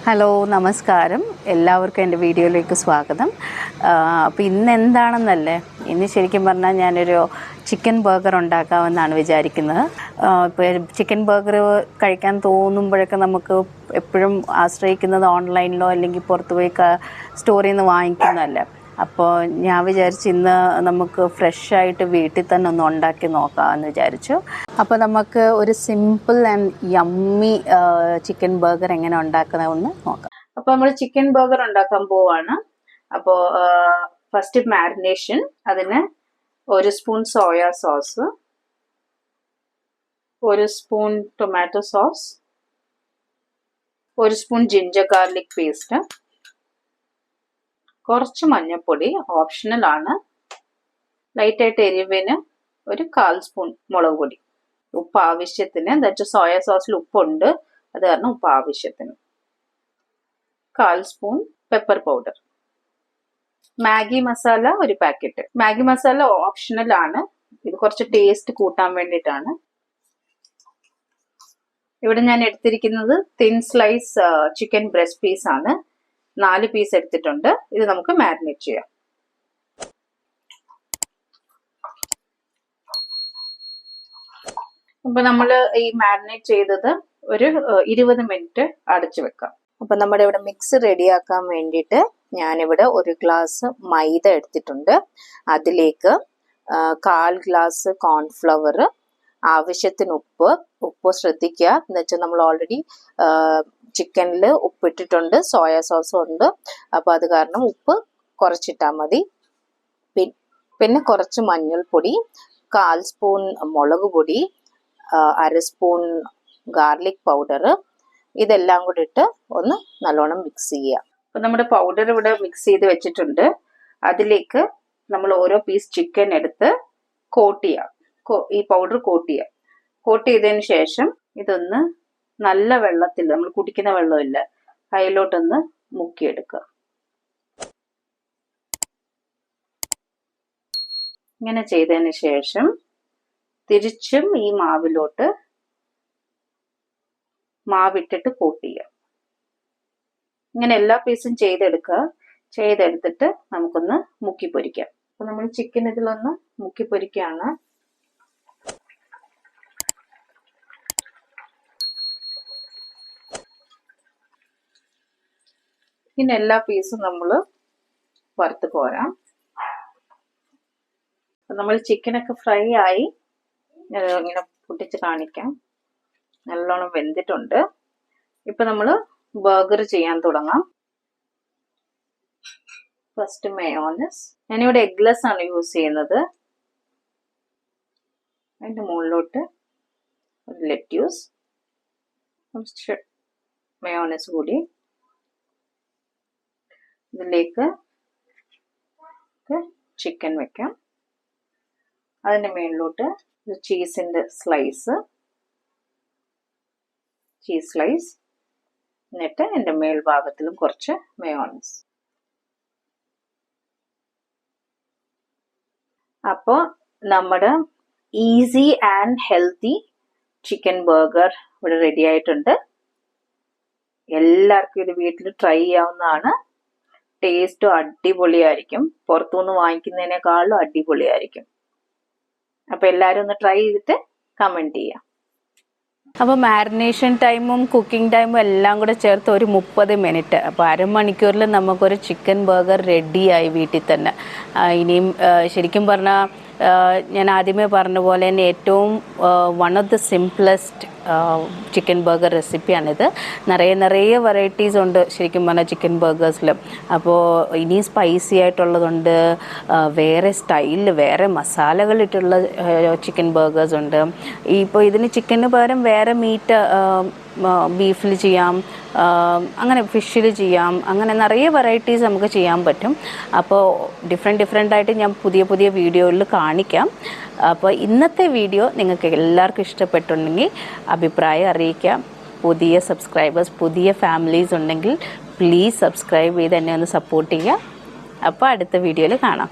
Hello നമസ്കാരം, എല്ലാവർക്കും എൻ്റെ വീഡിയോയിലേക്ക് സ്വാഗതം. അപ്പോൾ ഇന്ന് എന്താണെന്നല്ലേ, ഇന്ന് ശരിക്കും പറഞ്ഞാൽ ഞാനൊരു ചിക്കൻ ബർഗർ ഉണ്ടാക്കാമെന്നാണ് വിചാരിക്കുന്നത്. ഇപ്പോൾ ചിക്കൻ ബർഗർ കഴിക്കാൻ തോന്നുമ്പോഴൊക്കെ നമുക്ക് എപ്പോഴും ആശ്രയിക്കുന്നത് ഓൺലൈനിലോ അല്ലെങ്കിൽ പുറത്ത് പോയി സ്റ്റോറിൽ നിന്ന് വാങ്ങിക്കുന്നതല്ല. അപ്പോൾ ഞാൻ വിചാരിച്ചു ഇന്ന് നമുക്ക് ഫ്രഷായിട്ട് വീട്ടിൽ തന്നെ ഒന്ന് ഉണ്ടാക്കി നോക്കാമെന്ന് വിചാരിച്ചു. അപ്പോൾ നമുക്ക് ഒരു simple and yummy chicken burger എങ്ങനെ ഉണ്ടാക്കുന്നതെന്ന് നോക്കാം. അപ്പോൾ നമ്മൾ ചിക്കൻ ബർഗർ ഉണ്ടാക്കാൻ പോവാണ്. അപ്പോൾ ഫസ്റ്റ് മാരിനേഷൻ, അതിന് 1 spoon soya sauce, 1 spoon tomato sauce, 1 spoon ginger garlic paste, കുറച്ച് മഞ്ഞൾപ്പൊടി ഓപ്ഷണൽ ആണ്, ലൈറ്റായിട്ട് എരിവിന് 1/4 സ്പൂൺ മുളക് പൊടി, ഉപ്പ് ആവശ്യത്തിന്, എന്താ വെച്ചാൽ സോയാ സോസിൽ ഉപ്പുണ്ട്, അത് കാരണം ഉപ്പ് ആവശ്യത്തിന്, 1/4 spoon pepper powder, Maggi masala 1 packet. Maggi masala optional ആണ്, ഇത് കുറച്ച് ടേസ്റ്റ് കൂട്ടാൻ വേണ്ടിയിട്ടാണ്. ഇവിടെ ഞാൻ എടുത്തിരിക്കുന്നത് thin slice chicken breast piece ആണ്, 4 പീസ് എടുത്തിട്ടുണ്ട്. ഇത് നമുക്ക് മാരിനേറ്റ് ചെയ്യാം. അപ്പൊ നമ്മൾ ഈ മാരിനേറ്റ് ചെയ്തത് ഒരു 20 മിനിറ്റ് അടച്ചു വെക്കാം. അപ്പൊ നമ്മുടെ ഇവിടെ മിക്സ് റെഡിയാക്കാൻ വേണ്ടിയിട്ട് ഞാനിവിടെ 1 ഗ്ലാസ് മൈദ എടുത്തിട്ടുണ്ട്. അതിലേക്ക് 1/4 ഗ്ലാസ് കോൺഫ്ലവർ, ആവശ്യത്തിന് ഉപ്പ് ശ്രദ്ധിക്കുക, എന്ന് വെച്ചാൽ നമ്മൾ ഓൾറെഡി ചിക്കനിൽ ഉപ്പിട്ടിട്ടുണ്ട്, സോയാ സോസും ഉണ്ട്, അപ്പോൾ അത് കാരണം ഉപ്പ് കുറച്ചിട്ടാൽ മതി. പിന്നെ കുറച്ച് മഞ്ഞൾപ്പൊടി, 1/4 സ്പൂൺ മുളക് പൊടി, 1/2 സ്പൂൺ ഗാർലിക് പൗഡർ, ഇതെല്ലാം കൂടി ഇട്ട് ഒന്ന് നല്ലോണം മിക്സ് ചെയ്യുക. അപ്പം നമ്മുടെ പൗഡർ ഇവിടെ മിക്സ് ചെയ്ത് വെച്ചിട്ടുണ്ട്. അതിലേക്ക് നമ്മൾ ഓരോ പീസ് ചിക്കൻ എടുത്ത് കോട്ട് ചെയ്യാം. ഈ പൗഡർ കോട്ട് ചെയ്യാം. കോട്ട് ചെയ്തതിന് ശേഷം ഇതൊന്ന് നല്ല വെള്ളത്തിൽ, നമ്മൾ കുടിക്കുന്ന വെള്ളമില്ല, അതിലോട്ടൊന്ന് മുക്കിയെടുക്കുക. ഇങ്ങനെ ചെയ്തതിന് ശേഷം തിരിച്ചും ഈ മാവിട്ടിട്ട് കോട്ട് ചെയ്യുക. ഇങ്ങനെ എല്ലാ പീസും ചെയ്തെടുക്കുക. ചെയ്തെടുത്തിട്ട് നമുക്കൊന്ന് മുക്കി പൊരിക്കാം. അപ്പൊ നമ്മൾ ചിക്കൻ ഇതിലൊന്ന് മുക്കി പൊരിക്കുകയാണ്. ഇനി എല്ലാ പീസും നമ്മൾ വറുത്ത് കോരാം. നമ്മൾ ചിക്കനൊക്കെ ഫ്രൈ ആയി, ഇങ്ങനെ പൊട്ടിച്ച് കാണിക്കാം, നല്ലോണം വെന്തിട്ടുണ്ട്. ഇപ്പൊ നമ്മൾ ബർഗർ ചെയ്യാൻ തുടങ്ങാം. ഫസ്റ്റ് മയോണൈസ്, ഞാനിവിടെ എഗ്ലെസ് ആണ് യൂസ് ചെയ്യുന്നത്. അതിന്റെ മുകളിലോട്ട് ഒരു ലെറ്റ്യൂസ്, മയോണൈസ് കൂടി, ഇതിലേക്ക് ചിക്കൻ വെക്കാം. അതിൻ്റെ മുകളിലോട്ട് ചീസിൻ്റെ ചീസ് സ്ലൈസ്, എന്നിട്ട് എൻ്റെ മേൽഭാഗത്തിലും കുറച്ച് മയോണൈസ്. അപ്പോൾ നമ്മുടെ easy and healthy chicken burger ഇവിടെ റെഡി ആയിട്ടുണ്ട്. എല്ലാവർക്കും ഇത് വീട്ടിൽ ട്രൈ ചെയ്യാവുന്നതാണ്. ടേസ്റ്റും അടിപൊളിയായിരിക്കും, പുറത്തുനിന്ന് വാങ്ങിക്കുന്നതിനേക്കാളും അടിപൊളിയായിരിക്കും. അപ്പൊ എല്ലാവരും ഒന്ന് ട്രൈ ചെയ്തിട്ട് കമന്റ് ചെയ്യാം. അപ്പോൾ മാരിനേഷൻ ടൈമും കുക്കിംഗ് ടൈമും എല്ലാം കൂടെ ചേർത്ത് ഒരു 30 മിനിറ്റ്, അപ്പോൾ അരമണിക്കൂറിൽ നമുക്കൊരു ചിക്കൻ ബർഗർ റെഡിയായി വീട്ടിൽ തന്നെ. ഇനിയും ശരിക്കും പറഞ്ഞാൽ ഞാൻ ആദ്യമേ പറഞ്ഞ പോലെ തന്നെ ഏറ്റവും one of the simplest chicken burger റെസിപ്പിയാണിത്. നിറയെ വെറൈറ്റീസ് ഉണ്ട് ശരിക്കും പറഞ്ഞാൽ ചിക്കൻ ബർഗേഴ്സിൽ. അപ്പോൾ ഇനി സ്പൈസി ആയിട്ടുള്ളതുണ്ട്, വേറെ സ്റ്റൈലിൽ വേറെ മസാലകളിട്ടുള്ള ചിക്കൻ ബർഗേഴ്സ് ഉണ്ട്. ഇപ്പോൾ ഇതിന് ചിക്കന് പകരം വേറെ മീറ്റ്, ബീഫിൽ ചെയ്യാം, അങ്ങനെ ഫിഷിൽ ചെയ്യാം, അങ്ങനെ നിറയെ വെറൈറ്റീസ് നമുക്ക് ചെയ്യാൻ പറ്റും. അപ്പോൾ ഡിഫറെൻ്റ് ആയിട്ട് ഞാൻ പുതിയ വീഡിയോയിൽ കാണിക്കാം. അപ്പോൾ ഇന്നത്തെ വീഡിയോ നിങ്ങൾക്ക് എല്ലാവർക്കും ഇഷ്ടപ്പെട്ടുണ്ടെങ്കിൽ അഭിപ്രായം അറിയിക്കാം. പുതിയ സബ്സ്ക്രൈബേഴ്സ്, പുതിയ ഫാമിലീസ് ഉണ്ടെങ്കിൽ പ്ലീസ് സബ്സ്ക്രൈബ് ചെയ്ത് എന്നെ ഒന്ന് സപ്പോർട്ട് ചെയ്യുക. അപ്പോൾ അടുത്ത വീഡിയോയിൽ കാണാം.